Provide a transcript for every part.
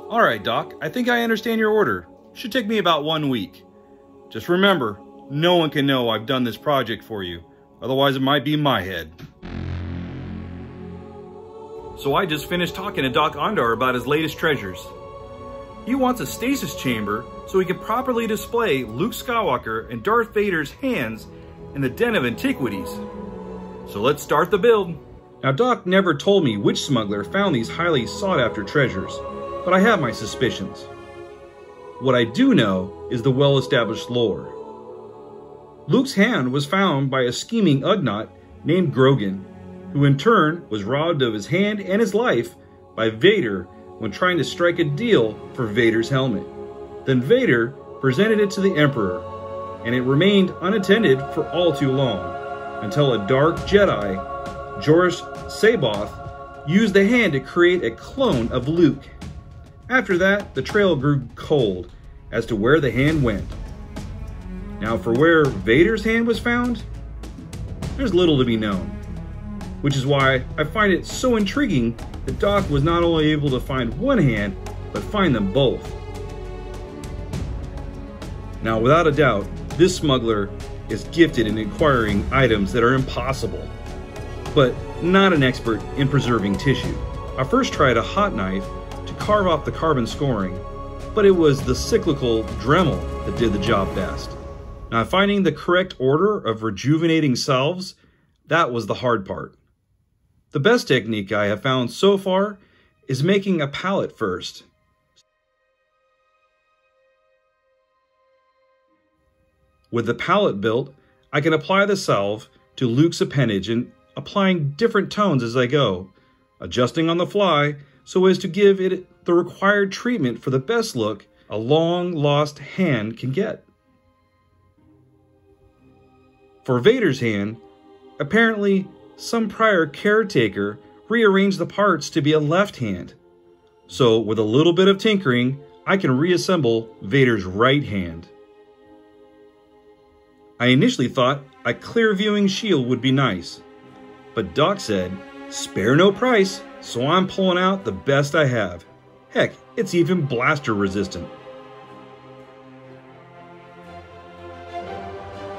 Alright, Doc, I think I understand your order. Should take me about 1 week. Just remember, no one can know I've done this project for you. Otherwise it might be my head. So I just finished talking to Dok Ondar about his latest treasures. He wants a stasis chamber so he can properly display Luke Skywalker and Darth Vader's hands in the Den of Antiquities. So let's start the build. Now Doc never told me which smuggler found these highly sought after treasures, but I have my suspicions. What I do know is the well-established lore. Luke's hand was found by a scheming Ugnaught named Grogan, who in turn was robbed of his hand and his life by Vader when trying to strike a deal for Vader's helmet. Then Vader presented it to the Emperor, and it remained unattended for all too long, until a dark Jedi, Jorush C'baoth, used the hand to create a clone of Luke. After that, the trail grew cold as to where the hand went. Now for where Vader's hand was found, there's little to be known. Which is why I find it so intriguing that Doc was not only able to find one hand, but find them both. Now without a doubt, this smuggler is gifted in acquiring items that are impossible, but not an expert in preserving tissue. I first tried a hot knife to carve off the carbon scoring, but it was the cyclical Dremel that did the job best. Now finding the correct order of rejuvenating salves, that was the hard part. The best technique I have found so far is making a palette first. With the palette built, I can apply the salve to Luke's appendage and applying different tones as I go, adjusting on the fly so as to give it the required treatment for the best look a long-lost hand can get. For Vader's hand, apparently some prior caretaker rearranged the parts to be a left hand. So with a little bit of tinkering, I can reassemble Vader's right hand. I initially thought a clear viewing shield would be nice, but Doc said, spare no price, so I'm pulling out the best I have. Heck, it's even blaster resistant.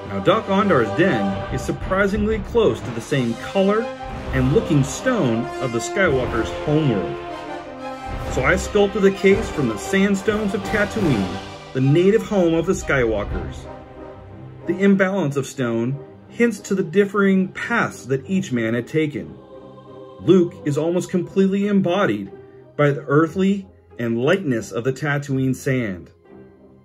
Now Dok Ondar's den is surprisingly close to the same color and looking stone of the Skywalker's homeworld. So I sculpted the case from the sandstones of Tatooine, the native home of the Skywalkers. The imbalance of stone hints to the differing paths that each man had taken. Luke is almost completely embodied by the earthly and lightness of the Tatooine sand,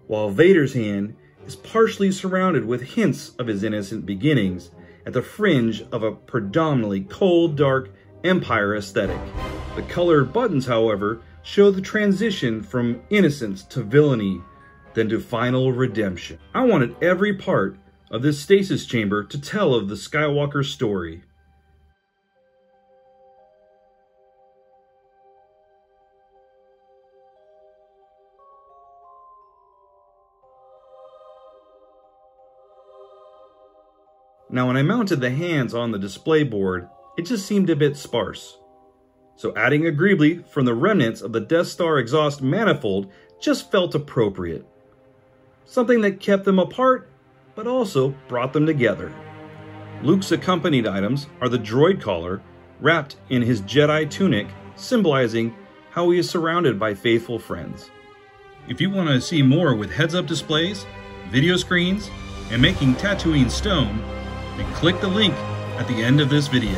while Vader's hand is partially surrounded with hints of his innocent beginnings at the fringe of a predominantly cold, dark Empire aesthetic. The colored buttons, however, show the transition from innocence to villainy, then to final redemption. I wanted every part of this stasis chamber to tell of the Skywalker story. Now when I mounted the hands on the display board, it just seemed a bit sparse. So adding a greebly from the remnants of the Death Star exhaust manifold just felt appropriate. Something that kept them apart, but also brought them together. Luke's accompanied items are the droid collar, wrapped in his Jedi tunic, symbolizing how he is surrounded by faithful friends. If you want to see more with heads-up displays, video screens, and making Tatooine stone, then click the link at the end of this video.